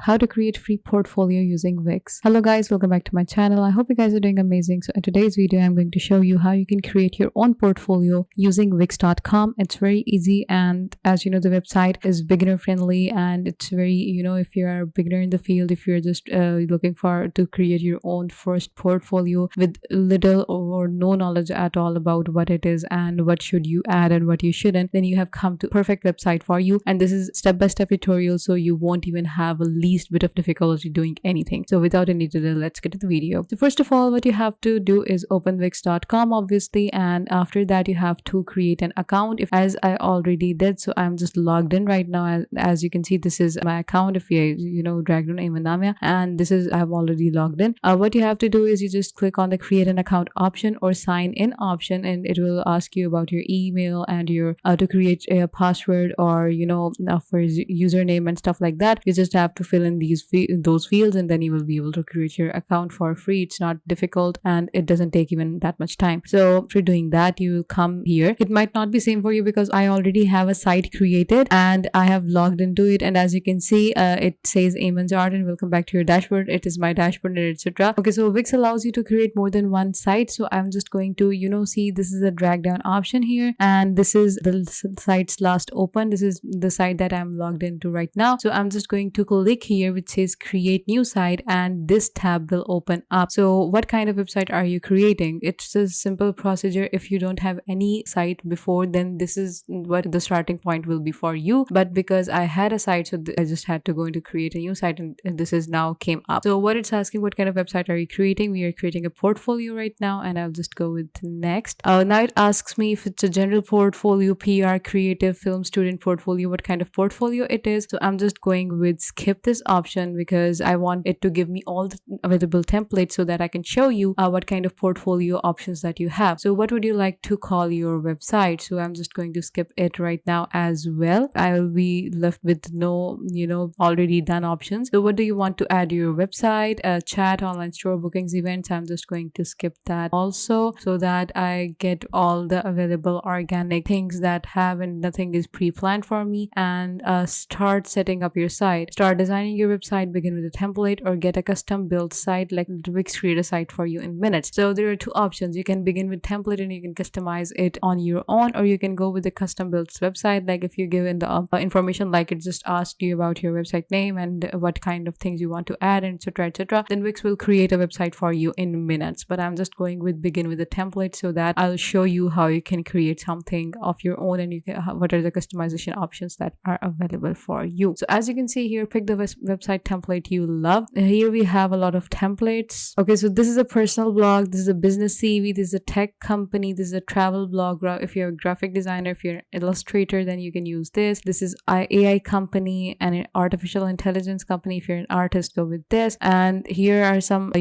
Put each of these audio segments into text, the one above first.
how to create free portfolio using Wix. Hello guys, welcome back to my channel. I hope you guys are doing amazing. So in today's video, I'm going to show you how you can create your own portfolio using Wix.com. It's very easy, and as you know, the website is beginner friendly, and it's very, if you're a beginner in the field, if you're just looking for to create your own first portfolio with little or no knowledge at all about what it is and what should you add and what you shouldn't, then you have come to perfect website for you. And this is step-by-step tutorial, so you won't even have a least bit of difficulty doing anything. So without any delay, let's get to the video. So first of all, what you have to do is open Wix.com, obviously, and after that you have to create an account, as I already did. So I'm just logged in right now. As you can see, this is my account. If you drag on Ayman Namia, and this is, I've already logged in. What you have to do is you just click on the create an account option or sign in option, and it will ask you about your email and your to create a password, or for username and stuff like that. You just have to fill in those fields, and then you will be able to create your account for free. It's not difficult, and it doesn't take even that much time. So for doing that, you come here. It might not be same for you because I already have a site created and I have logged into it, and as you can see, it says Ayman's Art, and welcome back to your dashboard. It is my dashboard, etc. Okay, so Wix allows you to create more than one site. So I'm just going to see, this is a drag down option here, and this is the site's last open. This is the site that I'm logged into right now. So I'm just going to click here which says create new site, and this tab will open up. So what kind of website are you creating? It's a simple procedure. If you don't have any site before, then this is what the starting point will be for you. But because I had a site, so I just had to go into create a new site, and this is now came up. So what it's asking, what kind of website are you creating? We are creating a portfolio right now, and I'll just go with next. Now it asks me if it's a general portfolio, PR, creative, film, student portfolio, what kind of portfolio it is. So I'm just going with skip this option because I want it to give me all the available templates so that I can show you what kind of portfolio options that you have. So what would you like to call your website? So I'm just going to skip it right now as well. I will be left with no already done options. So what do you want to add your website? Chat, online store, bookings, events. I'm just going to skip that also, so that I get all the available organic things that have, and nothing is pre-planned for me. And start setting up your site, start designing your website, begin with a template, or get a custom built site like Wix create a site for you in minutes. So there are two options. You can begin with template and you can customize it on your own, or you can go with the custom built website. Like if you give in the information, like it just asked you about your website name and what kind of things you want to add, etc, etc, then Wix will create a website for you in minutes. But I'm just going with begin with a template, so that I'll show you how you can create something of your own, and you can what are the customization options that are available for you. So as you can see here, pick the website template you love. Here we have a lot of templates. Okay, so this is a personal blog, this is a business CV, this is a tech company, this is a travel blog. If you're a graphic designer, if you're an illustrator, then you can use this. This is AI company and an artificial intelligence company. If you're an artist, go with this. And here are some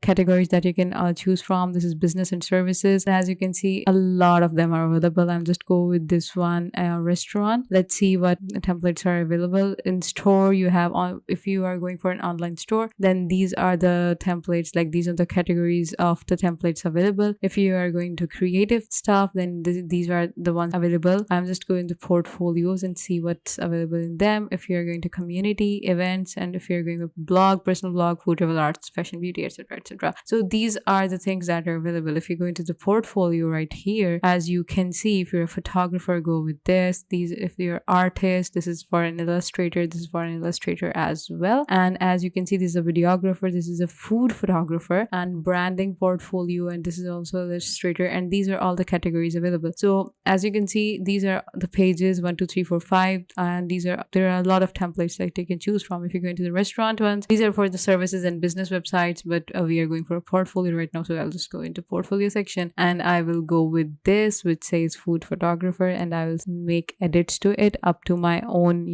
categories that you can choose from. This is business and services, and as you can see, a lot of them are available. I'm just go with this one, restaurant. Let's see what templates are available. In store, you have if you are going for an online store, then these are the templates, like these are the categories of the templates available. If you are going to creative stuff, then these are the ones available. I'm just going to portfolios and see what's available in them. If you're going to community, events, and if you're going to blog, personal blog, food, travel, arts, fashion, beauty, etc, etc. So these are the things that are available. If you go into the portfolio right here, as you can see, if you're a photographer, go with this. If you're an artist, this is for an illustrator, this is for an illustrator as well. And as you can see, this is a videographer, this is a food photographer, and branding portfolio, and this is also illustrator, and these are all the categories available. So as you can see, these are the pages 1 2 3 4 5, and there are a lot of templates that you can choose from. If you go into the restaurant ones, these are for the services and business websites, but we are going for a portfolio right now, so I'll just go into portfolio section, and I will go with this which says food photographer, and I will make edits to it up to my own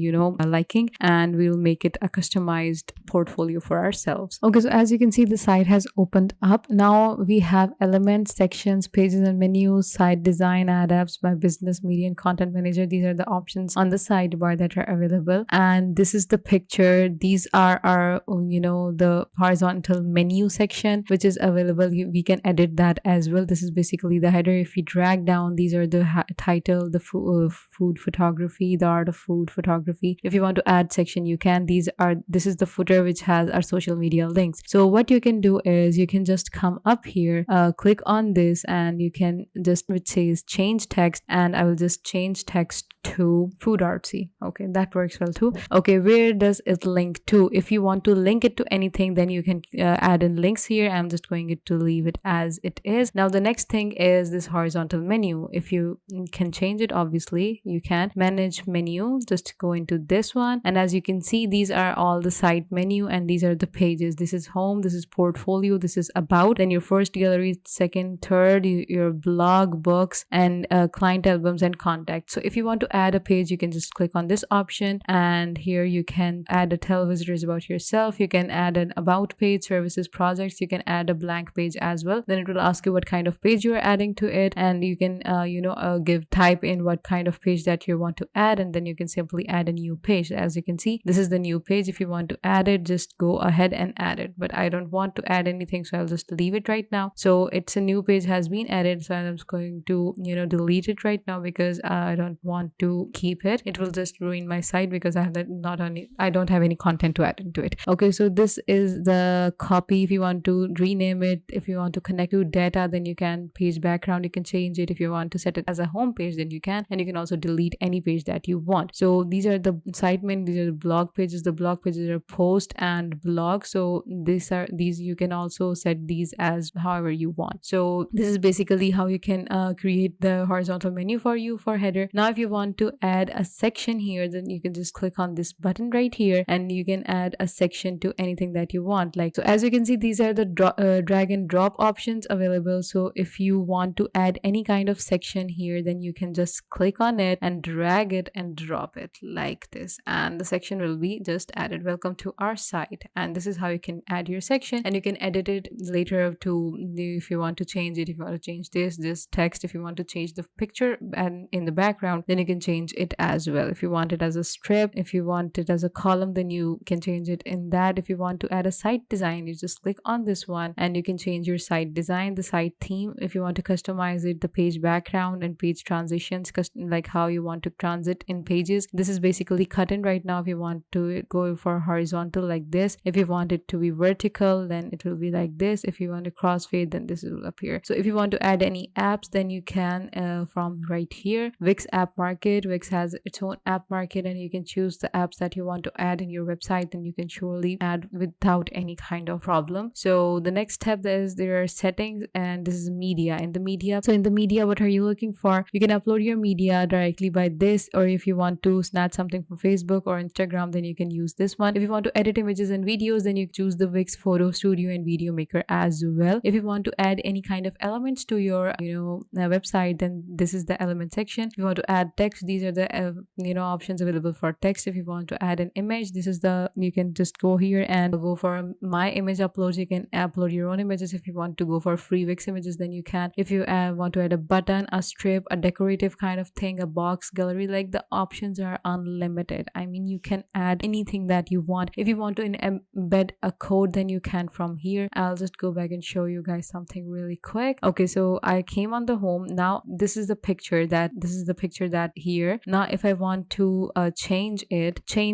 liking, and we'll make it a customized portfolio for ourselves. Okay, so as you can see, the site has opened up. Now we have elements, sections, pages and menus, site design, ad apps, my business, media and content manager. These are the options on the sidebar that are available, and this is the picture. These are our the horizontal menu section which is available. We can edit that as well. This is basically the header. If we drag down, these are the title, the food photography, the art of food photography. If you want to add section, you can. This is the footer picture which has our social media links. So what you can do is you can just come up here, click on this, and you can just, which says change text, and I will just change text to food artsy. Okay, that works well too. Okay, where does it link to? If you want to link it to anything, then you can add in links here. I'm just going to leave it as it is. Now the next thing is this horizontal menu. If you can change it, obviously you can manage menu, just go into this one, and as you can see, these are all the site menu, and these are the pages. This is home, this is portfolio, this is about, then your first gallery, second, third, your blog, books, and client albums and contact. So if you want to add a page, you can just click on this option, and here you can add a tell visitors about yourself. You can add an about page, services, projects. You can add a blank page as well. Then it will ask you what kind of page you are adding to it, and you can type in what kind of page that you want to add, and then you can simply add a new page. As you can see, this is the new page. If you want to add it, just go ahead and add it, but I don't want to add anything, so I'll just leave it right now. So it's a new page has been added, so I'm just going to delete it right now because I don't want to keep it. It will just ruin my site because I don't have any content to add into it. Okay, so this is the copy. If you want to rename it, if you want to connect to data, then you can. Page background, you can change it. If you want to set it as a home page, then you can, and you can also delete any page that you want. So these are the site menu, these are the blog pages. The blog pages are post and blog, so these you can also set these as however you want. So this is basically how you can create the horizontal menu for you for header. Now if you want to add a section here, then you can just click on this button right here, and you can add a section to anything that you want. Like, so as you can see, these are the drag and drop options available. So if you want to add any kind of section here, then you can just click on it and drag it and drop it like this, and the section will be just added. Welcome to our site. And this is how you can add your section, and you can edit it later to, if you want to change it, if you want to change this text, if you want to change the picture and in the background, then you can change it as well. If you want it as a strip, if you want it as a column, then you can change it in that. If you want to add a site design, you just click on this one and you can change your site design, the site theme. If you want to customize it, the page background and page transitions, like how you want to transit in pages. This is basically cut in right now. If you want to go for horizontal like this, if you want it to be vertical, then it will be like this. If you want to crossfade, then this will appear. So if you want to add any apps, then you can from right here. Wix app market. Wix has its own app market, and you can choose the apps that you want to add in your website, and you can surely add without any kind of problem. So the next step is there are settings, and this is media. In the media, so in the media, what are you looking for? You can upload your media directly by this, or if you want to snatch something from Facebook or Instagram, then you can use this one. If you want to edit images and videos, then you choose the Wix Photo Studio and Video Maker as well. If you want to add any kind of elements to your website, then this is the element section. If you want to add text, these are the options available for text. If you want to add an image, this is you can just go here and go for my image uploads. You can upload your own images. If you want to go for free Wix images, then you can. If you want to add a button, a strip, a decorative kind of thing, a box, gallery, like the options are unlimited. I mean, you can add anything that you want. If you want to embed a code, then you can from here. I'll just go back and show you guys something really quick. Okay, so I came on the home. Now this is the picture that here. Now if I want to change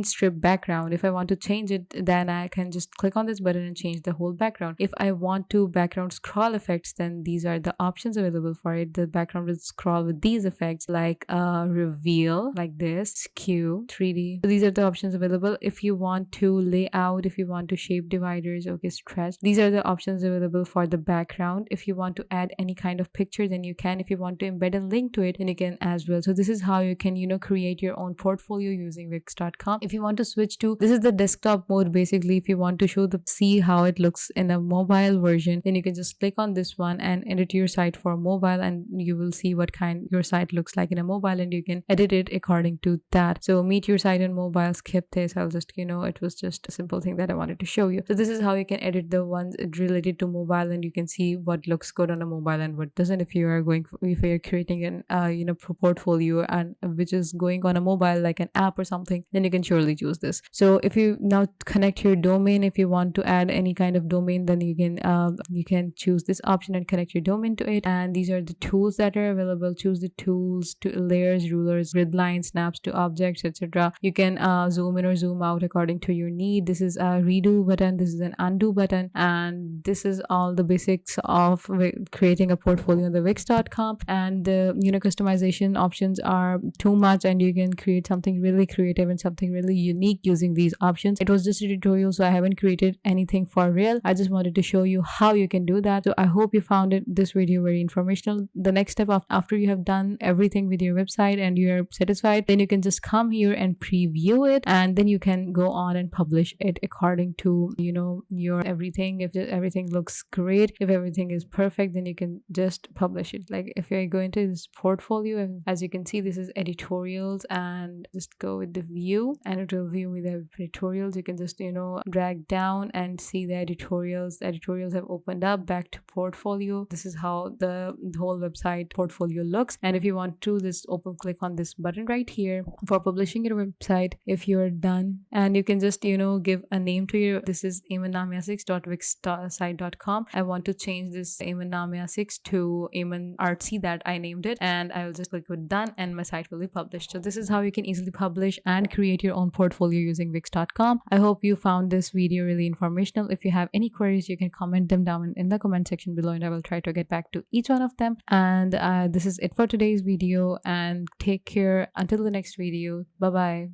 strip background, if I want to change it, then I can just click on this button and change the whole background. If I want to background scroll effects, then these are the options available for it. The background will scroll with these effects like reveal, like this, skew, 3D. So these are the options available. If you want to layout, if you want to shape dividers, okay, stretch, these are the options available for the background. If you want to add any kind of picture, then you can. If you want to embed a link to it, then you can as well. So this is how you can create your own portfolio using Wix.com. If you want to switch to, this is the desktop mode basically. If you want to see how it looks in a mobile version, then you can just click on this one and edit your site for mobile, and you will see what kind your site looks like in a mobile, and you can edit it according to that. So meet your site on mobile, skip this. I'll just it was just a simple thing that I wanted to show you. So this is how you can edit the ones related to mobile, and you can see what looks good on a mobile and what doesn't. If you're creating an portfolio and which is going on a mobile like an app or something, then you can surely choose this. So if you now connect your domain, if you want to add any kind of domain, then you can choose this option and connect your domain to it. And these are the tools that are available. Choose the tools to layers, rulers, grid lines, snaps to objects, etc. You can zoom in or zoom out according to your need. need. This is a redo button, this is an undo button, and this is all the basics of creating a portfolio on the Wix.com. And the customization options are too much, and you can create something really creative and something really unique using these options. It was just a tutorial, so I haven't created anything for real. I just wanted to show you how you can do that. So I hope you found this video very informational. The next step after you have done everything with your website and you're satisfied, then you can just come here and preview it, and then you can go on and publish it according to your everything. If everything looks great, if everything is perfect, then you can just publish it. Like if you're going to this portfolio, and as you can see, this is editorials, and just go with the view, and it will view with the editorials. You can just drag down and see the editorials. The editorials have opened up back to portfolio. This is how the whole website portfolio looks. And if you want to just click on this button right here for publishing your website if you're done, and you can just give a name to your, this is aimannamia6.wixsite.com. I want to change this aimannamia6 to Aiman Artsy that I named it, and I will just click with done, and my site will be published. So this is how you can easily publish and create your own portfolio using Wix.com. I hope you found this video really informational. If you have any queries, you can comment them down in the comment section below, and I will try to get back to each one of them. And this is it for today's video, and take care until the next video. Bye bye.